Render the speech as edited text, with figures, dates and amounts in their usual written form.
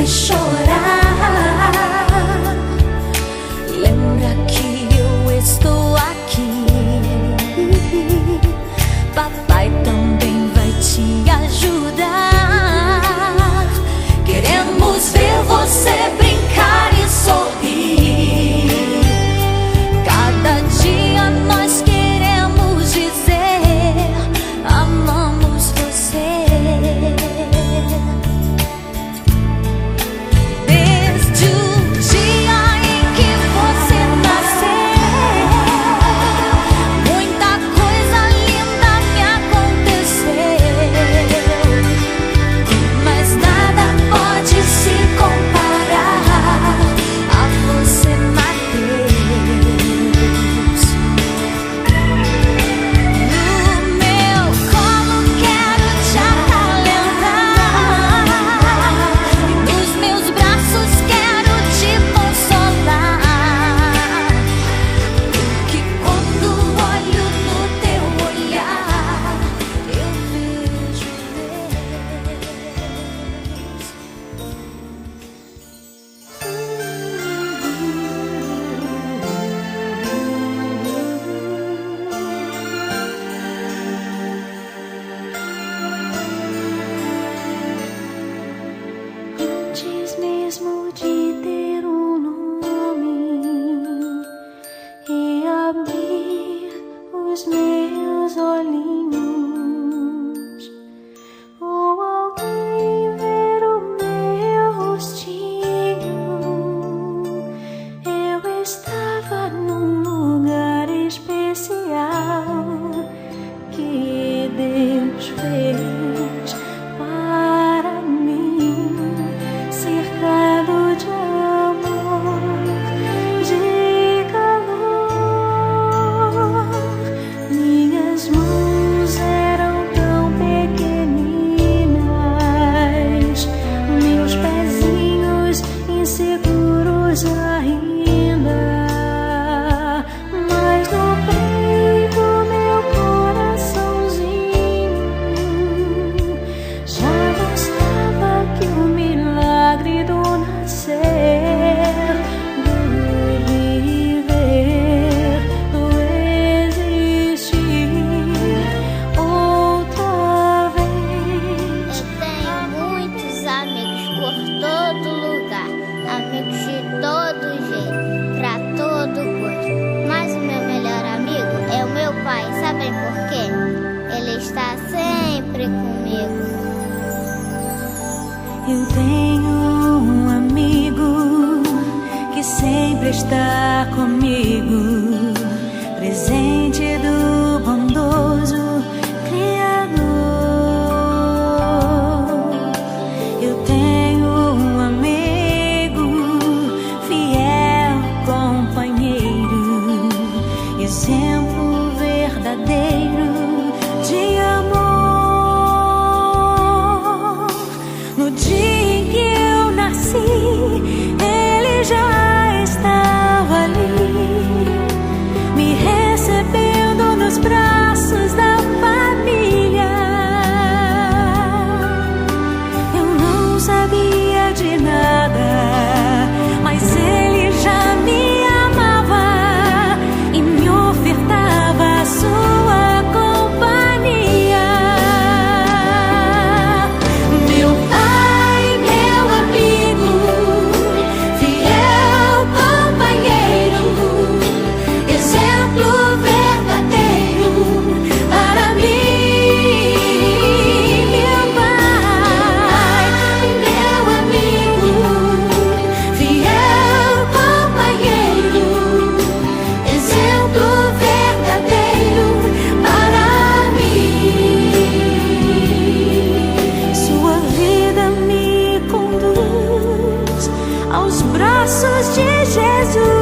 você chorar. Lembra que eu estou aqui. Papai também vai te ajudar. Queremos ver você brincar e sorrir. Cada dia nós queremos dizer: amamos você. Desde o dia em que você nasceu, muita coisa linda me aconteceu, mas nada pode se comparar a você, Mateus. No meu colo quero te acalentar, e nos meus braços quero te consolar. Que quando olho no teu olhar, eu vejo antes mesmo de ter nome e abrir os meus olhinhos, ou alguém ver o meu rostinho, eu estava num lugar especial que Deus fez para mim, cercado de amor, de calor. Minhas mãos eram tão pequeninas, meus pezinhos inseguros ainda, mas no peito meu coraçãozinho já mostrava que o milagre do nascer, do viver, do existir outra vez. Eu tenho muitos amigos por todo lugar, amigos de todo jeito, pra todo gosto. Mas o meu melhor amigo é o meu pai, sabem por quê? Ele está sempre comigo. Eu tenho um amigo que sempre está comigo, presente do bondoso Criador. Eu tenho um amigo, fiel companheiro, exemplo verdadeiro de amor. No dia em que eu nasci, ele já estava ali, me recebendo nos braços da família. Eu não sabia de nada, mas ele já me amava e me ofertava a sua companhia. Meu pai, meu amigo, fiel companheiro, exemplo verdadeiro para mim. Meu pai, meu amigo, fiel companheiro, exemplo verdadeiro para mim. Sua vida me conduz aos braços de Jesus.